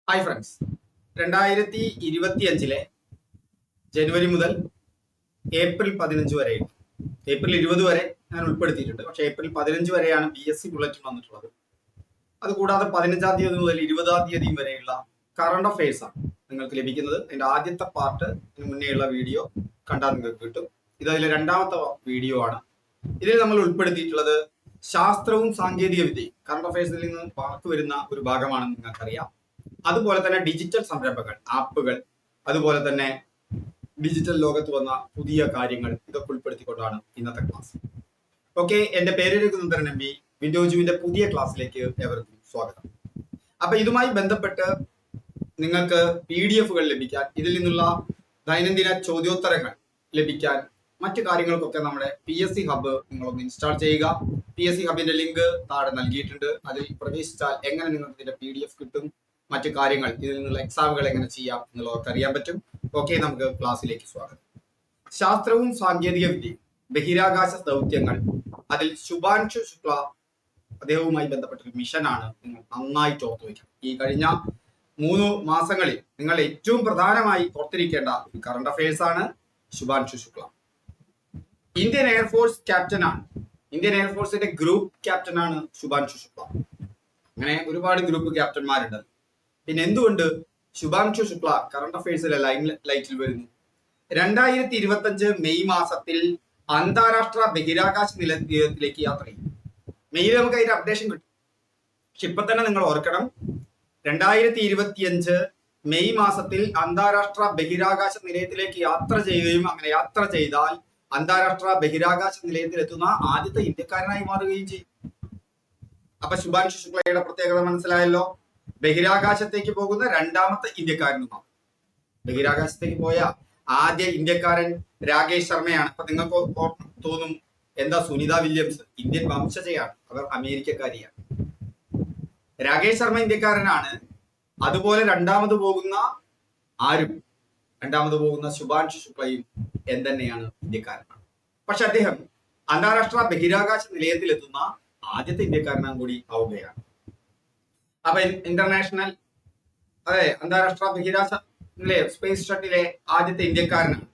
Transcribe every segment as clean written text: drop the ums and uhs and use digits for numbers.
Hi friends, 2025 ജനുവരി മുതൽ April 15 വരെ, April 20 വരെ ഞാൻ ഉൾപ്പെടുത്തിയിട്ടുണ്ട്. പക്ഷേ ഏപ്രിൽ 15 വരെയാണ് BSc ബുള്ളറ്റിൻ വന്നിട്ടുള്ളത്. അതുകൂടാതെ 15-ാം തീയതി മുതൽ 20-ാം തീയതി വരെയുള്ള കറണ്ട് അഫയേഴ്സ് ആണ് നിങ്ങൾക്ക് ലഭിക്കുന്നത്. അതിന്റെ ആദ്യത്തെ പാർട്ട് മുന്നേയുള്ള വീഡിയോ കണ്ടാൽ നിങ്ങൾക്ക് കിട്ടും. ഇത് അതിലെ രണ്ടാമത്തെ വീഡിയോ ആണ്. ഇതിൽ നമ്മൾ ഉൾപ്പെടുത്തിയിട്ടുള്ളത് ശാസ്ത്രവും സാങ്കേതിക വിദ്യയും കറണ്ട് അഫയേഴ്സിൽ നിന്ന് മാർക്ക് വരുന്ന ഒരു ഭാഗമാണെന്ന് നിങ്ങൾക്കറിയാം. അതുപോലെ തന്നെ ഡിജിറ്റൽ സംരംഭങ്ങൾ, ആപ്പുകൾ, അതുപോലെ തന്നെ ഡിജിറ്റൽ ലോകത്ത് വന്ന പുതിയ കാര്യങ്ങൾ, ഇതൊക്കെ ഉൾപ്പെടുത്തിക്കൊണ്ടാണ് ഇന്നത്തെ ക്ലാസ്. ഓക്കെ, എന്റെ പേര് രഘുനന്ദൻ MB. വിൻഡോജുവിന്റെ പുതിയ ക്ലാസ്സിലേക്ക് ഏവർക്കും സ്വാഗതം. അപ്പൊ ഇതുമായി ബന്ധപ്പെട്ട് നിങ്ങൾക്ക് PDF-കൾ ലഭിക്കാൻ, ഇതിൽ നിന്നുള്ള ദൈനംദിന ചോദ്യോത്തരങ്ങൾ ലഭിക്കാൻ, മറ്റു കാര്യങ്ങൾക്കൊക്കെ നമ്മുടെ PSC ഹബ്ബ് നിങ്ങളൊന്ന് ഇൻസ്റ്റാൾ ചെയ്യുക. PSC ഹബിന്റെ ലിങ്ക് താഴെ നൽകിയിട്ടുണ്ട്. അതിൽ പ്രവേശിച്ചാൽ എങ്ങനെ നിങ്ങൾക്ക് ഇതിന്റെ PDF കിട്ടും, മറ്റു കാര്യങ്ങൾ, ഇതിൽ നിന്നുള്ള എക്സാമുകൾ എങ്ങനെ ചെയ്യാം എന്നുള്ളതൊക്കെ അറിയാൻ പറ്റും. ഓക്കെ, നമുക്ക് ക്ലാസ്സിലേക്ക് സ്വാഗതം. ശാസ്ത്രവും സാങ്കേതിക വിദ്യയും, ബഹിരാകാശ ദൗത്യങ്ങൾ, അതിൽ ശുഭാൻഷു ശുക്ല അദ്ദേഹവുമായി ബന്ധപ്പെട്ട ഒരു മിഷനാണ് നിങ്ങൾ നന്നായിട്ട് ഓർത്തു വയ്ക്കണം. ഈ കഴിഞ്ഞ 3 മാസങ്ങളിൽ നിങ്ങൾ ഏറ്റവും പ്രധാനമായി ഓർത്തിരിക്കേണ്ട ഒരു കറണ്ട് അഫയേഴ്സ് ആണ് ശുഭാൻഷു ശുക്ല. ഇന്ത്യൻ എയർഫോഴ്സ് ക്യാപ്റ്റനാണ്. ഇന്ത്യൻ എയർഫോഴ്സിന്റെ ഗ്രൂപ്പ് ക്യാപ്റ്റനാണ് ശുഭാൻഷു ശുക്ല. അങ്ങനെ ഒരുപാട് ഗ്രൂപ്പ് ക്യാപ്റ്റന്മാരുണ്ട്. പിന്നെ എന്തുകൊണ്ട് ശുഭാൻഷു ശുക്ല കറണ്ട് അഫയേഴ്സിലെ ലൈറ്റിൽ വരുന്നു? 2025 മെയ് മാസത്തിൽ അന്താരാഷ്ട്ര ബഹിരാകാശ നിലയത്തിലേക്ക് യാത്ര ചെയ്യും. മെയ്യിൽ നമുക്ക് അതിന്റെ അപ്ഡേഷൻ കിട്ടും. പക്ഷെ ഇപ്പൊ തന്നെ നിങ്ങൾ ഓർക്കണം, 2025 മെയ് മാസത്തിൽ അന്താരാഷ്ട്ര ബഹിരാകാശ നിലയത്തിലേക്ക് യാത്ര ചെയ്യുകയും അങ്ങനെ യാത്ര ചെയ്താൽ അന്താരാഷ്ട്ര ബഹിരാകാശ നിലയത്തിൽ എത്തുന്ന ആദ്യത്തെ ഇന്ത്യക്കാരനായി മാറുകയും ചെയ്യും. അപ്പൊ ശുഭാൻഷു ശുക്ലയുടെ പ്രത്യേകത മനസ്സിലായല്ലോ. ബഹിരാകാശത്തേക്ക് പോകുന്ന 2ാമത്തെ ഇന്ത്യക്കാരനുമാണ്. ബഹിരാകാശത്തേക്ക് പോയ ആദ്യ ഇന്ത്യക്കാരൻ രാകേഷ് ശർമ്മയാണ്. അപ്പൊ നിങ്ങൾക്ക് തോന്നും, എന്താ സുനിത വില്യംസ് ഇന്ത്യൻ വംശജയാണ്, അവർ അമേരിക്കക്കാരിയാണ്. രാകേഷ് ശർമ്മ ഇന്ത്യക്കാരനാണ്. അതുപോലെ രണ്ടാമത് പോകുന്ന ശുഭാൻഷു ശുക്ലയും തന്നെയാണ് ഇന്ത്യക്കാരനാണ്. പക്ഷെ അദ്ദേഹം അന്താരാഷ്ട്ര ബഹിരാകാശ നിലയത്തിൽ എത്തുന്ന ആദ്യത്തെ ഇന്ത്യക്കാരനാണ് കൂടി ആവുകയാണ്. അപ്പൊ അന്താരാഷ്ട്ര ബഹിരാകാശ നിലയം, സ്പേസ് ഷട്ടിലെ ആദ്യത്തെ ഇന്ത്യക്കാരനാണ്.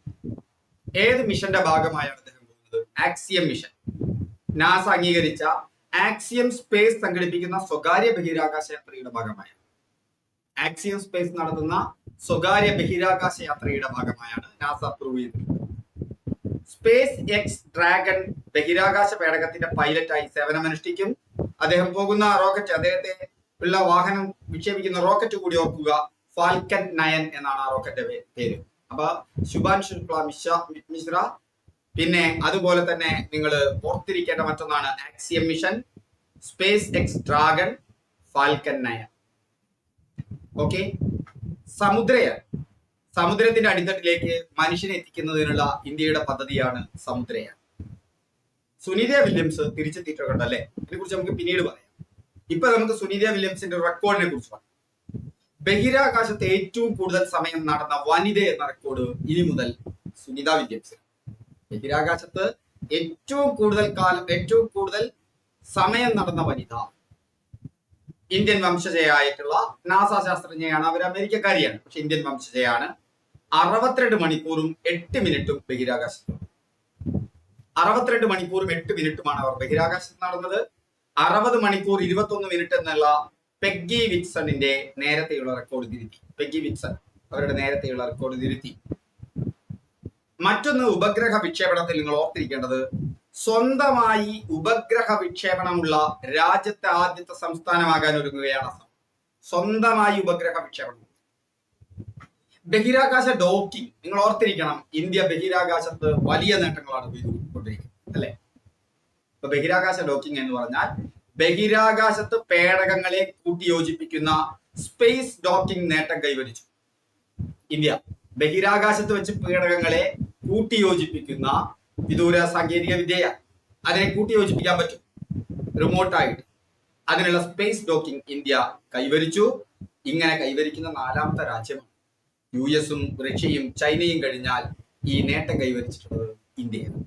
ഏത് മിഷന്റെ ഭാഗമായാണ് അദ്ദേഹം പോകുന്നത്? Axiom mission. നാസ അംഗീകരിച്ച ആക്സിയം സ്പേസ് സംഘടിപ്പിക്കുന്ന സ്വകാര്യ ബഹിരാകാശ യാത്രയുടെ ഭാഗമായാണ്. ആക്സിയം സ്പേസ് നടത്തുന്ന സ്വകാര്യ ബഹിരാകാശ യാത്രയുടെ ഭാഗമായാണ് നാസ അപ്രൂവ് ചെയ്തിട്ടുള്ളത്. സ്പേസ് എക്സ് ഡ്രാഗൺ ബഹിരാകാശ പേടകത്തിന്റെ പൈലറ്റായി സേവനമനുഷ്ഠിക്കും. അദ്ദേഹം പോകുന്ന റോക്കറ്റ്, അദ്ദേഹത്തെ ഉള്ള വാഹനം വിക്ഷേപിക്കുന്ന റോക്കറ്റ് കൂടി ഓർക്കുക, ഫാൽക്കൺ 9 എന്നാണ് ആ റോക്കറ്റ് പേര്. അപ്പൊ ശുഭാൻഷു ശുക്ല മിശ്ര. പിന്നെ അതുപോലെ തന്നെ നിങ്ങൾ ഓർത്തിരിക്കേണ്ട മറ്റൊന്നാണ് axiom mission, space X dragon, falcon 9. Okay, സമുദ്രത്തിന്റെ അടിത്തട്ടിലേക്ക് മനുഷ്യനെ എത്തിക്കുന്നതിനുള്ള ഇന്ത്യയുടെ പദ്ധതിയാണ് സമുദ്രയാൻ. സുനിത വില്യംസ് തിരിച്ചെത്തിയിട്ടുണ്ടല്ലേ, ഇതിനെ കുറിച്ച് നമുക്ക് പിന്നീട് പറയാം. ഇപ്പൊ നമുക്ക് സുനിത വില്യംസിന്റെ റെക്കോർഡിനെ കുറിച്ച് പറയാം. ബഹിരാകാശത്ത് ഏറ്റവും കൂടുതൽ സമയം നടന്ന വനിത എന്ന റെക്കോർഡ് ഇനി മുതൽ സുനിത വില്യംസ്. ബഹിരാകാശത്ത് ഏറ്റവും കൂടുതൽ സമയം നടന്ന വനിത ഇന്ത്യൻ വംശജയായിട്ടുള്ള നാസ ശാസ്ത്രജ്ഞയാണ്. അവർ അമേരിക്കക്കാരിയാണ്, പക്ഷെ ഇന്ത്യൻ വംശജയാണ്. 62 മണിക്കൂറും 8 മിനിറ്റും ബഹിരാകാശത്ത്. 62 മണിക്കൂറും 8 മിനിറ്റുമാണ് അവർ ബഹിരാകാശത്ത് നടന്നത്. 60 മണിക്കൂർ 21 മിനിറ്റ് എന്നുള്ള പെഗ്ഗി വിറ്റ്സണിന്റെ നേരത്തെയുള്ള റെക്കോർഡ് തിരുത്തി. പെഗ്ഗി വിറ്റ്സൺ അവരുടെ നേരത്തെയുള്ള റെക്കോർഡ് തിരുത്തി. മറ്റൊന്ന്, ഉപഗ്രഹ വിക്ഷേപണത്തിൽ നിങ്ങൾ ഓർത്തിരിക്കേണ്ടത്, സ്വന്തമായി ഉപഗ്രഹ വിക്ഷേപണമുള്ള രാജ്യത്തെ ആദ്യത്തെ സംസ്ഥാനമാകാൻ ഒരുങ്ങുകയാണ് അസം. സ്വന്തമായി ഉപഗ്രഹ വിക്ഷേപണം. ബഹിരാകാശ ഡോക്കിംഗ് നിങ്ങൾ ഓർത്തിരിക്കണം, ഇന്ത്യ ബഹിരാകാശത്ത് വലിയ നേട്ടങ്ങളാണ് കൊണ്ടിരിക്കുന്നത്, അല്ലെ? ഇപ്പൊ ബഹിരാകാശ ഡോക്കിംഗ് എന്ന് പറഞ്ഞാൽ ബഹിരാകാശത്ത് പേടകങ്ങളെ കൂട്ടിയോജിപ്പിക്കുന്ന സ്പേസ് ഡോക്കിംഗ് നേട്ടം കൈവരിച്ചു ഇന്ത്യ. ബഹിരാകാശത്ത് വെച്ച് പേടകങ്ങളെ കൂട്ടിയോജിപ്പിക്കുന്ന വിദൂര സാങ്കേതിക വിദ്യ, അതിനെ കൂട്ടിയോജിപ്പിക്കാൻ പറ്റും റിമോട്ടായിട്ട്. അതിനുള്ള സ്പേസ് ഡോക്കിംഗ് ഇന്ത്യ കൈവരിച്ചു. ഇങ്ങനെ കൈവരിക്കുന്ന 4ാമത്തെ രാജ്യമാണ്. US-ഉം റഷ്യയും ചൈനയും കഴിഞ്ഞാൽ ഈ നേട്ടം കൈവരിച്ചിട്ടുള്ളത് ഇന്ത്യയാണ്.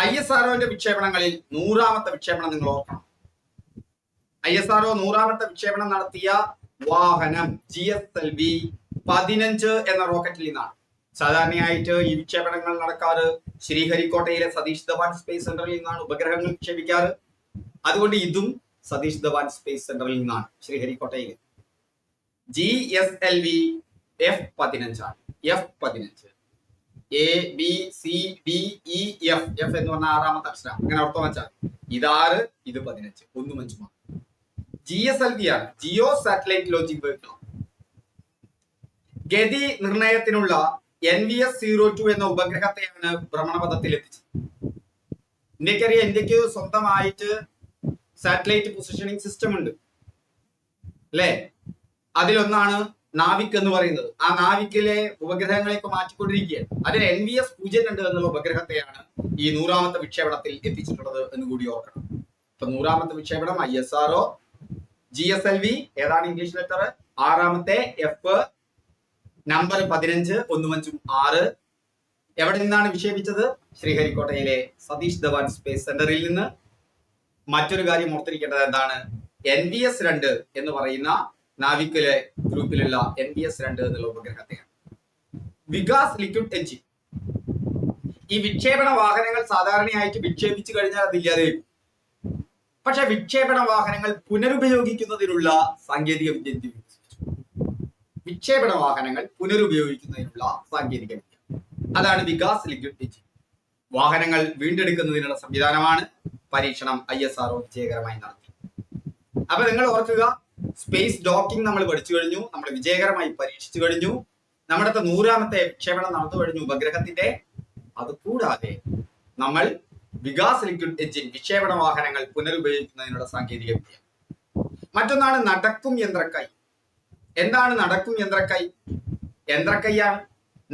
ISRO-ന്റെ വിക്ഷേപണങ്ങളിൽ 100ാമത്തെ വിക്ഷേപണം നിങ്ങൾ ഓർക്കണം. ISRO 100ാമത്തെ വിക്ഷേപണം നടത്തിയ വാഹനം GSLV 15 എന്ന റോക്കറ്റിൽ നിന്നാണ്. സാധാരണയായിട്ട് ഈ വിക്ഷേപണങ്ങൾ നടക്കാറ് ശ്രീഹരിക്കോട്ടയിലെ സതീഷ് ധവാൻ സ്പേസ് സെന്ററിൽ നിന്നാണ് ഉപഗ്രഹങ്ങൾ വിക്ഷേപിക്കാറ്. അതുകൊണ്ട് ഇതും സതീഷ് ധവാൻ സ്പേസ് സെന്ററിൽ നിന്നാണ്, ശ്രീഹരിക്കോട്ടയിൽ. GSLV F-15 ആണ്. F-15 ABCDEF എന്ന് പറഞ്ഞ 6ാമത്തെ അക്ഷരം, അങ്ങനെ അർത്ഥം വെച്ചാൽ ഇത് 6, ഇത് 15, 1 5 മാത്രം. GSLV ആണ്, ജിയോ സാറ്റലൈറ്റ് ലോഞ്ചിങ് വെഹിക്കിൾ. ഗതി നിർണയത്തിനുള്ള NVS-02 എന്ന ഉപഗ്രഹത്തെയാണ് ഭ്രമണപഥത്തിൽ എത്തിച്ചത്. ഇന്ത്യക്കറിയാം, ഇന്ത്യക്ക് സ്വന്തമായിട്ട് സാറ്റലൈറ്റ് പൊസിഷനിങ് സിസ്റ്റം ഉണ്ട് അല്ലെ. അതിലൊന്നാണ് നാവിക് എന്ന് പറയുന്നത്. ആ നാവിക്കിലെ ഉപഗ്രഹങ്ങളെയൊക്കെ മാറ്റിക്കൊണ്ടിരിക്കുകയാണ്. അതിൽ NVS-02 എന്നുള്ള ഉപഗ്രഹത്തെയാണ് ഈ 100ാമത്തെ വിക്ഷേപണത്തിൽ എത്തിച്ചിട്ടുള്ളത് എന്ന് കൂടി ഓർക്കണം. ഇപ്പൊ 100ാമത്തെ വിക്ഷേപണം ISRO, GSLV ഏതാണ് ഇംഗ്ലീഷ് ലെറ്റർ, 6ാമത്തെ F, നമ്പർ 15, 1 5 6. എവിടെ നിന്നാണ് വിക്ഷേപിച്ചത്? ശ്രീഹരിക്കോട്ടയിലെ സതീഷ് ധവാൻ സ്പേസ് സെന്ററിൽ നിന്ന്. മറ്റൊരു കാര്യം ഓർത്തിരിക്കേണ്ടത് എന്താണ്? NVS-2 എന്ന് പറയുന്ന നാവിക്കിലെ ഗ്രൂപ്പിലുള്ള NVS-2 എന്നുള്ള ഉപഗ്രഹത്തെയാണ്. Vikas liquid engine. ഈ വിക്ഷേപണ വാഹനങ്ങൾ സാധാരണയായിട്ട് വിക്ഷേപിച്ചു കഴിഞ്ഞാൽ അതില്ലാതെ. പക്ഷെ വിക്ഷേപണ വാഹനങ്ങൾ പുനരുപയോഗിക്കുന്നതിനുള്ള സാങ്കേതിക വിദ്യ വികസിപ്പിച്ചു. വിക്ഷേപണ വാഹനങ്ങൾ പുനരുപയോഗിക്കുന്നതിനുള്ള സാങ്കേതിക വിദ്യ, അതാണ് വികാസ് ലിക്വിഡ് എഞ്ചിൻ. വാഹനങ്ങൾ വീണ്ടെടുക്കുന്നതിനുള്ള സംവിധാനമാണ്. പരീക്ഷണം ISRO വിജയകരമായി നടത്തി. അപ്പൊ നിങ്ങൾ ഓർക്കുക, സ്പേസ് ഡോക്കിംഗ് നമ്മൾ പഠിച്ചു കഴിഞ്ഞു, നമ്മൾ വിജയകരമായി പരീക്ഷിച്ചു കഴിഞ്ഞു. നമ്മുടെ 100ാമത്തെ വിക്ഷേപണം നടന്നു കഴിഞ്ഞു ഉപഗ്രഹത്തിന്റെ. അതുകൂടാതെ നമ്മൾ വികാസ് ലിക്വിഡ് എഞ്ചിൻ, വിക്ഷേപണ വാഹനങ്ങൾ പുനരുപയോഗിക്കുന്നതിനുള്ള സാങ്കേതിക വിദ്യ. മറ്റൊന്നാണ് നടക്കും യന്ത്രക്കൈ. എന്താണ് നടക്കും യന്ത്രക്കൈ? യന്ത്രക്കൈയാണ്,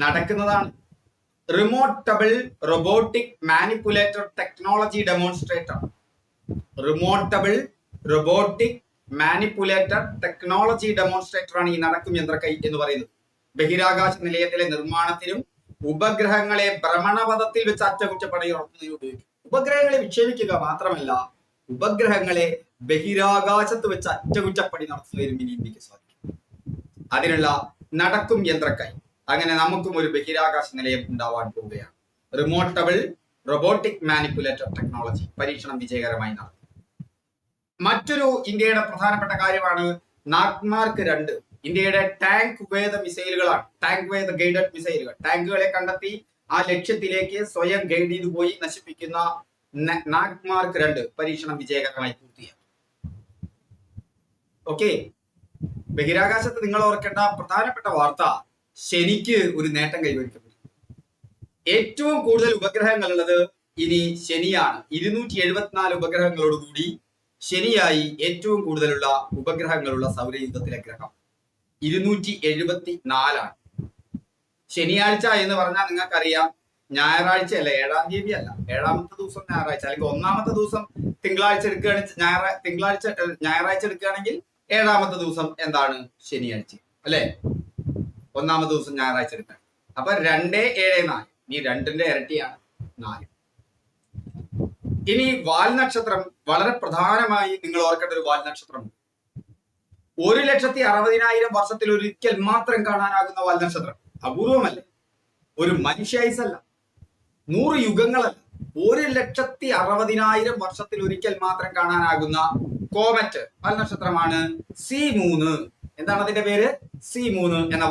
നടക്കുന്നതാണ്. Remotable robotic manipulator technology demonstrator. Remotable robotic manipulator technology demonstrator ആണ് ഈ നടക്കും യന്ത്രക്കൈ എന്ന് പറയുന്നത്. ബഹിരാകാശ നിലയത്തിലെ നിർമ്മാണത്തിനും ഉപഗ്രഹങ്ങളെ ഭ്രമണപഥത്തിൽ വെച്ച് അറ്റകുറ്റപ്പണി നടത്തുന്നതിന് ഉപയോഗിക്കും. ഉപഗ്രഹങ്ങളെ വിക്ഷേപിക്കുക മാത്രമല്ല, ഉപഗ്രഹങ്ങളെ ബഹിരാകാശത്ത് വെച്ച് അറ്റകുറ്റപ്പണി നടത്തുന്നതിനും ഇനി ഇന്ത്യക്ക് സാധിക്കും. അതിനുള്ള നടക്കും യന്ത്രക്കൈ. അങ്ങനെ നമുക്കും ഒരു ബഹിരാകാശ നിലയം ഉണ്ടാവാൻ പോവുകയാണ്. റിമോട്ടബിൾ റോബോട്ടിക് മാനിപ്പുലേറ്റർ ടെക്നോളജി പരീക്ഷണം വിജയകരമായി നടത്തി. മറ്റൊരു ഇന്ത്യയുടെ പ്രധാനപ്പെട്ട കാര്യമാണ് നാഗ്മാർക്ക് 2. ഇന്ത്യയുടെ ടാങ്ക് വേദ മിസൈലുകളാണ്. ടാങ്ക് വേദ ഗൈഡഡ് മിസൈലുകൾ. ടാങ്കുകളെ കണ്ടെത്തി ആ ലക്ഷ്യത്തിലേക്ക് സ്വയം ഗൈഡ് ചെയ്തു പോയി നശിപ്പിക്കുന്ന നാഗ്മാർക്ക് 2 പരീക്ഷണം വിജയകരമായി പൂർത്തിയാക്കി. ഓക്കെ, ബഹിരാകാശത്ത് നിങ്ങൾ ഓർക്കേണ്ട പ്രധാനപ്പെട്ട വാർത്ത, ശനിക്ക് ഒരു നേട്ടം കൈവരിക്കപ്പെട്ടു. ഏറ്റവും കൂടുതൽ ഉപഗ്രഹങ്ങൾ ഉള്ളത് ഇനി ശനിയാണ്. 274 ഉപഗ്രഹങ്ങളോടുകൂടി ശനിയായി ഏറ്റവും കൂടുതലുള്ള ഉപഗ്രഹങ്ങളുള്ള സൗരയൂഥത്തിലെ ഗ്രഹം 274 ആണ്. ശനിയാഴ്ച എന്ന് പറഞ്ഞാൽ നിങ്ങൾക്കറിയാം, ഞായറാഴ്ച അല്ല, 7ാം തീയതി അല്ല, 7ാമത്തെ ദിവസം ഞായറാഴ്ച, അല്ലെങ്കിൽ 1ാമത്തെ ദിവസം തിങ്കളാഴ്ച എടുക്കുകയാണെങ്കിൽ ഞായറാഴ്ച എടുക്കുകയാണെങ്കിൽ 7ാമത്തെ ദിവസം എന്താണ്? ശനിയാഴ്ച അല്ലെ. 1ാമത്തെ ദിവസം ഞായറാഴ്ച എടുക്കാൻ. അപ്പൊ 2 7 4, ഈ 2ന്റെ ഇരട്ടിയാണ് 4. ഇനി വാൽ നക്ഷത്രം വളരെ പ്രധാനമായി നിങ്ങൾ ഓർക്കേണ്ട ഒരു വാൽ നക്ഷത്രം. 1,60,000 വർഷത്തിൽ ഒരിക്കൽ മാത്രം കാണാനാകുന്ന വാൽ നക്ഷത്രം. അപൂർവമല്ലേ? ഒരു മനുഷ്യായുസല്ല, 100 യുഗങ്ങളല്ല, 1,60,000 വർഷത്തിൽ ഒരിക്കൽ മാത്രം കാണാനാകുന്ന കോമറ്റ് വാൽ നക്ഷത്രമാണ് C3. എന്താണ് അതിന്റെ പേര്? C3 എന്ന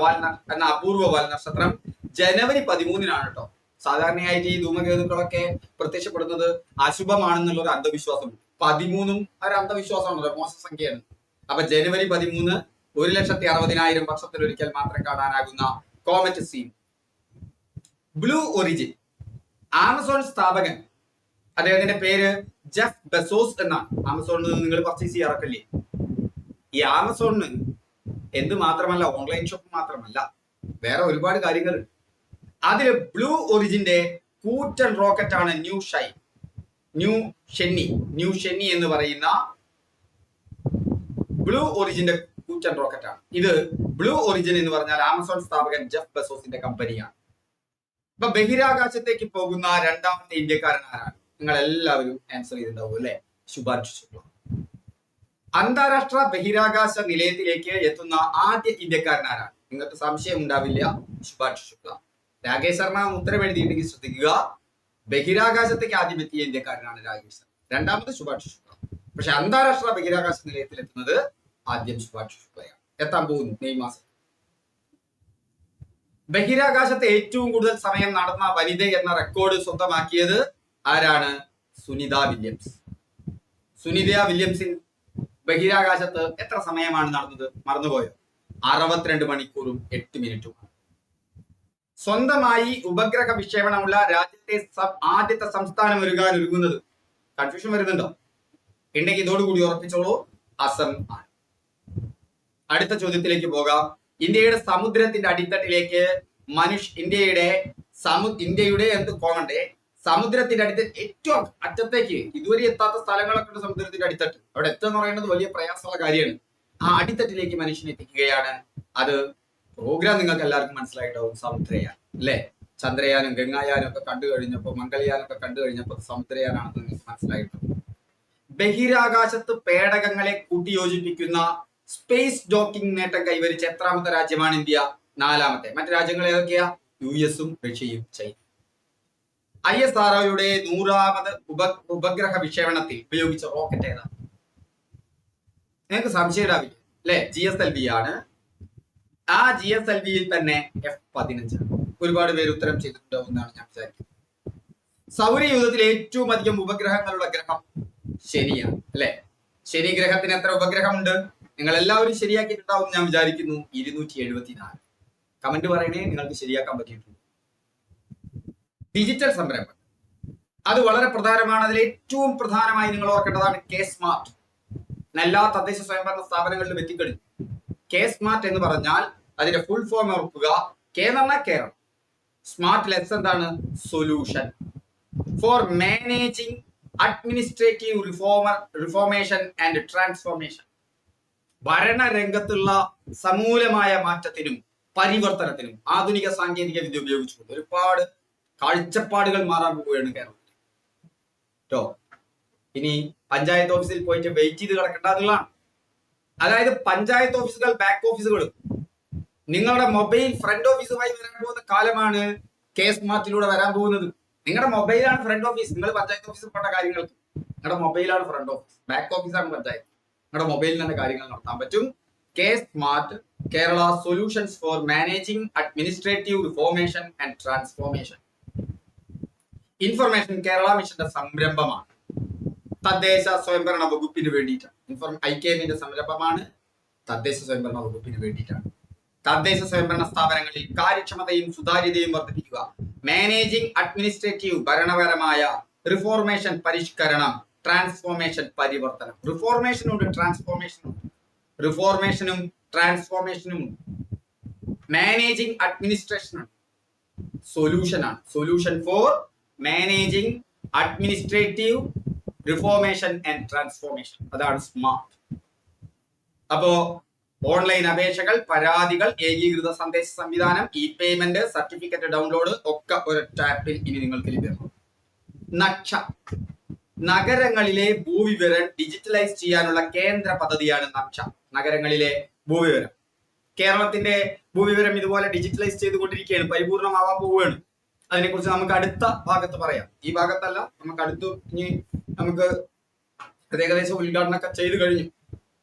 അപൂർവ വാൽ നക്ഷത്രം ജനുവരി 13-നാണ് കേട്ടോ. സാധാരണയായിട്ട് ഈ ധൂമകേതുക്കളൊക്കെ പ്രത്യക്ഷപ്പെടുന്നത് അശുഭമാണെന്നുള്ള ഒരു അന്ധവിശ്വാസം. 13 ഒരു അന്ധവിശ്വാസമാണല്ലോ, മോശസംഖ്യയാണ്. അപ്പൊ ജനുവരി 13, 1,60,000 വർഷത്തിൽ ഒരിക്കൽ മാത്രം കാണാനാകുന്ന comet C. Blue origin. Amazon സ്ഥാപകൻ, അദ്ദേഹത്തിന്റെ പേര് ജെഫ് ബെസോസ് എന്നാണ്. ആമസോണിൽ നിന്ന് നിങ്ങൾ പർച്ചേസ് ചെയ്യാറൊക്കെല്ലേ? ഈ ആമസോണിന് എന്ത് മാത്രമല്ല, ഓൺലൈൻ ഷോപ്പ് മാത്രമല്ല, വേറെ ഒരുപാട് കാര്യങ്ങളുണ്ട്. അതിൽ ബ്ലൂ ഒറിജിന്റെ കൂറ്റൻ റോക്കറ്റ് ആണ് ന്യൂ ഷെന്നി എന്ന് പറയുന്ന ബ്ലൂ ഒറിജിന്റെ കൂറ്റൻ റോക്കറ്റ് ആണ്. ഇത് ബ്ലൂ ഒറിജിൻ എന്ന് പറഞ്ഞാൽ ആമസോൺ സ്ഥാപകൻ ജെഫ് ബെസോസിന്റെ കമ്പനിയാണ്. ഇപ്പൊ ബഹിരാകാശത്തേക്ക് പോകുന്ന 2ാമത്തെ ഇന്ത്യക്കാരൻ ആരാണ്? നിങ്ങൾ എല്ലാവരും ആൻസർ ചെയ്തിട്ടുണ്ടാവും അല്ലെ? ശുഭാൻഷു ശുക്ല. അന്താരാഷ്ട്ര ബഹിരാകാശ നിലയത്തിലേക്ക് എത്തുന്ന ആദ്യ ഇന്ത്യക്കാരനാരാണ്? നിങ്ങൾക്ക് സംശയം ഉണ്ടാവില്ല, സുഭാഷ് ശുക്ല. രാകേഷ് ശർമ്മ ഉത്തരം എഴുതിയിട്ടുണ്ടെങ്കിൽ ശ്രദ്ധിക്കുക. ബഹിരാകാശത്തേക്ക് ആദ്യം എത്തിയ ഇന്ത്യക്കാരനാണ് രാകേഷ് ശർമ്മ. രണ്ടാമത് സുഭാഷ് ശുക്ല. പക്ഷെ അന്താരാഷ്ട്ര ബഹിരാകാശ നിലയത്തിൽ എത്തുന്നത് ആദ്യം സുഭാഷ് ശുക്ലയാണ്. എത്താൻ പോകുന്നു മെയ് മാസം. ബഹിരാകാശത്ത് ഏറ്റവും കൂടുതൽ സമയം നടന്ന വനിത എന്ന റെക്കോർഡ് സ്വന്തമാക്കിയത് ആരാണ്? സുനിത വില്യംസ്. സുനിത വില്യംസിൻ ബഹിരാകാശത്ത് എത്ര സമയമാണ് നടന്നത്? മറന്നുപോയോ? 62 മണിക്കൂറും 8 മിനിറ്റുമാണ്. സ്വന്തമായി ഉപഗ്രഹ വിക്ഷേപണമുള്ള രാജ്യത്തെ ആദ്യത്തെ സംസ്ഥാനം ഒരുങ്ങുന്നത്. കൺഫ്യൂഷൻ വരുന്നുണ്ടോ? ഉണ്ടെങ്കിൽ ഇതോടുകൂടി ഉറപ്പിച്ചോളൂ, അസം ആണ്. അടുത്ത ചോദ്യത്തിലേക്ക് പോകാം. ഇന്ത്യയുടെ സമുദ്രത്തിന്റെ അടിത്തട്ടിലേക്ക് ഇന്ത്യയുടെ എന്ത് കോമണ്ടേ സമുദ്രത്തിന്റെ ഏറ്റവും അറ്റത്തേക്ക് ഇതുവരെ എത്താത്ത സ്ഥലങ്ങളൊക്കെ ഉണ്ട്. സമുദ്രത്തിന്റെ അടിത്തട്ട് അവിടെ എത്തുക എന്ന് പറയുന്നത് വലിയ പ്രയാസമുള്ള കാര്യമാണ്. ആ അടിത്തട്ടിലേക്ക് മനുഷ്യനെ എത്തിക്കുകയാണ്. അത് പ്രോഗ്രാം നിങ്ങൾക്ക് എല്ലാവർക്കും മനസ്സിലായിട്ടാവും. സമുദ്രയാൻ അല്ലെ? ചന്ദ്രയാനും ഗംഗായാനും ഒക്കെ കണ്ടു കഴിഞ്ഞപ്പോ, മംഗളയാനൊക്കെ കണ്ടു കഴിഞ്ഞപ്പോ സമുദ്രയാനാണെന്ന് നിങ്ങൾക്ക് മനസ്സിലായിട്ടാവും. ബഹിരാകാശത്ത് പേടകങ്ങളെ കൂട്ടിയോജിപ്പിക്കുന്ന സ്പേസ് ഡോക്കിംഗ് നേട്ടം കൈവരിച്ച എത്രാമത്തെ രാജ്യമാണ് ഇന്ത്യ? 4ാമത്തെ. മറ്റു രാജ്യങ്ങൾ ഏതൊക്കെയാ? US-ഉം റഷ്യയും ചൈന. ISROയുടെ 100ാമത് ഉപഗ്രഹ വിക്ഷേപണത്തിൽ ഉപയോഗിച്ച റോക്കറ്റ് ഏതാണ്? നിങ്ങൾക്ക് സംശയം ഉണ്ടാവില്ല അല്ലെ? GSLV ആണ്. ആ GSLV-യിൽ തന്നെ F-15. ഒരുപാട് പേര് ഉത്തരം ചെയ്തിട്ടുണ്ടാവും എന്നാണ് ഞാൻ വിചാരിക്കുന്നത്. സൗരയൂഥത്തിൽ ഏറ്റവും അധികം ഉപഗ്രഹങ്ങളുള്ള ഗ്രഹം ശനിയാണ് അല്ലെ? ശനി ഗ്രഹത്തിന് എത്ര ഉപഗ്രഹമുണ്ട്? നിങ്ങൾ എല്ലാവരും ശരിയാക്കിയിട്ടുണ്ടാവും ഞാൻ വിചാരിക്കുന്നു. 274. കമന്റ് പറയണേ നിങ്ങൾക്ക് ശരിയാക്കാൻ പറ്റിയിട്ടുണ്ട്. ഡിജിറ്റൽ സംരംഭം അത് വളരെ പ്രധാനമാണ്. അതിൽ ഏറ്റവും പ്രധാനമായി നിങ്ങൾ ഓർക്കേണ്ടതാണ് K-സ്മാർട്ട്. എല്ലാ തദ്ദേശ സ്വയംഭരണ സ്ഥാപനങ്ങളിലും എത്തിക്കഴിഞ്ഞു. K-സ്മാർട്ട് എന്ന് പറഞ്ഞാൽ അതിന്റെ ഫുൾ ഫോം ഓർക്കുക. K എന്ന് പറഞ്ഞാൽ കേരളം, സ്മാർട്ട് ലെസ് എന്താണ്? Solution for managing administrative reformation and transformation. ഭരണരംഗത്തുള്ള സമൂലമായ മാറ്റത്തിനും പരിവർത്തനത്തിനും ആധുനിക സാങ്കേതിക വിദ്യ ഉപയോഗിച്ചുകൊണ്ട് ഒരുപാട് കാഴ്ചപ്പാടുകൾ മാറാൻ പോവുകയാണ് കേരളത്തിൽ കേട്ടോ. ഇനി പഞ്ചായത്ത് ഓഫീസിൽ പോയിട്ട് വെയിറ്റ് ചെയ്ത് കിടക്കേണ്ട എന്നുള്ളതാണ്. അതായത് പഞ്ചായത്ത് ഓഫീസുകൾ, ബാക്ക് ഓഫീസുകൾ നിങ്ങളുടെ മൊബൈൽ ഫ്രണ്ട് ഓഫീസുമായി വരാൻ പോകുന്ന കാലമാണ് K-സ്മാർട്ടിലൂടെ വരാൻ പോകുന്നത്. നിങ്ങളുടെ മൊബൈലാണ് ഫ്രണ്ട് ഓഫീസ്. നിങ്ങൾ പഞ്ചായത്ത് ഓഫീസിൽ പോണ്ട കാര്യങ്ങൾക്ക് നിങ്ങളുടെ മൊബൈലാണ് ഫ്രണ്ട് ഓഫീസ്, ബാക്ക് ഓഫീസാണ് പഞ്ചായത്ത്. നിങ്ങളുടെ മൊബൈലിൽ തന്നെ കാര്യങ്ങൾ നടത്താൻ പറ്റും. K smart, Kerala solutions for managing administrative reformation and transformation. Information Kerala മിഷന്റെ സംരംഭമാണ്. തദ്ദേശ സ്വയംഭരണ വകുപ്പിന് വേണ്ടിയിട്ടാണ്. IKM-ന്റെ സംരംഭമാണ്. തദ്ദേശ സ്വയംഭരണ വകുപ്പിന് വേണ്ടിയിട്ടാണ്. തദ്ദേശ സ്വയംഭരണ സ്ഥാപനങ്ങളിൽ കാര്യക്ഷമതയും സുതാര്യതയും വർദ്ധിപ്പിക്കുക. മാനേജിംഗ് അഡ്മിനിസ്ട്രേറ്റീവ് ഭരണപരമായ റിഫോർമേഷൻ പരിഷ്കരണം, ട്രാൻസ്ഫോർമേഷൻ പരിവർത്തനം. റിഫോർമേഷനുണ്ട്, ട്രാൻസ്ഫോർമേഷനുണ്ട്. റിഫോർമേഷനും ട്രാൻസ്ഫോർമേഷനും മാനേജിംഗ് അഡ്മിനിസ്ട്രേഷനാണ്. സൊല്യൂഷനാണ്. Solution for managing administrative reformation and transformation. അതാണ് സ്മാർട്ട്. അപ്പോ ഓൺലൈൻ അപേക്ഷകൾ, പരാതികൾ, ഏകീകൃത സന്ദേശ സംവിധാനം, പേയ്മെന്റ്, സർട്ടിഫിക്കറ്റ് ഡൗൺലോഡ് ഒക്കെ ഒരൊറ്റ ആപ്പിൽ ഇനി നിങ്ങൾക്ക് ലഭ്യമാണ്. നക്ഷ നഗരങ്ങളിലെ ഭൂവിവരം ഡിജിറ്റലൈസ് ചെയ്യാനുള്ള കേന്ദ്ര പദ്ധതിയാണ് നക്ഷ. നഗരങ്ങളിലെ ഭൂവിവരം, കേരളത്തിന്റെ ഭൂവിവരം ഇതുപോലെ ഡിജിറ്റലൈസ് ചെയ്തുകൊണ്ടിരിക്കുകയാണ്, പരിപൂർണമാവാൻ പോവുകയാണ്. അതിനെക്കുറിച്ച് നമുക്ക് അടുത്ത ഭാഗത്ത് പറയാം. ഈ ഭാഗത്തല്ല, നമുക്ക് അടുത്ത് ഇനി നമുക്ക് ഏകദേശം ഉദ്ഘാടനമൊക്കെ ചെയ്തു കഴിഞ്ഞു.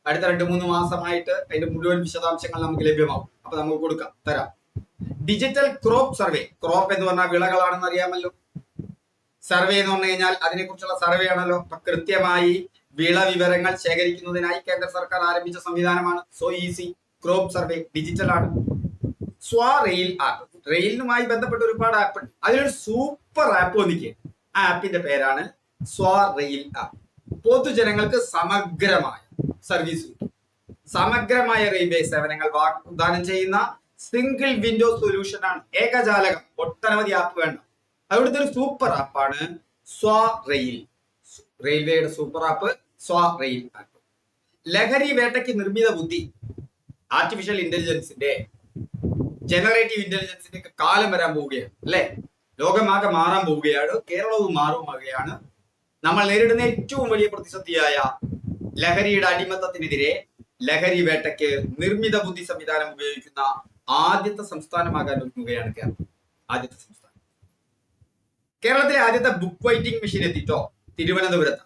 അടുത്ത 2-3 മാസമായിട്ട് അതിന്റെ മുഴുവൻ വിശദാംശങ്ങൾ നമുക്ക് ലഭ്യമാവും. അപ്പൊ നമുക്ക് തരാം. Digital crop survey. ക്രോപ്പ് എന്ന് പറഞ്ഞാൽ വിളകളാണെന്ന് അറിയാമല്ലോ. സർവേ എന്ന് പറഞ്ഞു കഴിഞ്ഞാൽ അതിനെക്കുറിച്ചുള്ള സർവേ ആണല്ലോ. അപ്പൊ കൃത്യമായി വിള വിവരങ്ങൾ ശേഖരിക്കുന്നതിനായി കേന്ദ്ര സർക്കാർ ആരംഭിച്ച സംവിധാനമാണ് so easy. Crop survey digital ആണ്. Rail app. റെയിലുമായി ബന്ധപ്പെട്ട ഒരുപാട് ആപ്പ് ഉണ്ട്. അതിലൊരു സൂപ്പർ ആപ്പ് വന്നിരിക്കുകയാണ്. ആ ആപ്പിന്റെ പേരാണ് റെയിൽ ആപ്പ്. പൊതുജനങ്ങൾക്ക് സമഗ്രമായ സർവീസ്, സമഗ്രമായ റെയിൽവേ സേവനങ്ങൾ വാഗ്ദാനം ചെയ്യുന്ന സിംഗിൾ വിൻഡോ സൊല്യൂഷൻ ആണ്. ഏകജാലകം, ഒട്ടനവധി ആപ്പ് വേണ്ട. അവിടുത്തെ ഒരു സൂപ്പർ ആപ്പാണ് റെയിൽ. റെയിൽവേയുടെ സൂപ്പർ ആപ്പ് റെയിൽ ആപ്പ്. ലഹരി വേട്ടയ്ക്ക് നിർമ്മിത ബുദ്ധി, ആർട്ടിഫിഷ്യൽ ഇന്റലിജൻസിന്റെ, ജനറേറ്റീവ് ഇന്റലിജൻസിന്റെ ഒക്കെ കാലം വരാൻ പോവുകയാണ് അല്ലെ? ലോകമാകെ മാറാൻ പോവുകയാണ്. കേരളവും മാറുകയാണ്. നമ്മൾ നേരിടുന്ന ഏറ്റവും വലിയ പ്രതിസന്ധിയായ ലഹരിയുടെ അടിമത്തത്തിനെതിരെ ലഹരി വേട്ടയ്ക്ക് നിർമ്മിത ബുദ്ധി സംവിധാനം ഉപയോഗിക്കുന്ന ആദ്യത്തെ സംസ്ഥാനമാകാൻ ഒരുങ്ങുകയാണ് കേരളം. ആദ്യത്തെ സംസ്ഥാനം. കേരളത്തിലെ ആദ്യത്തെ ബുക്ക് വൈറ്റിംഗ് മെഷീൻ എത്തിട്ടോ തിരുവനന്തപുരത്ത്.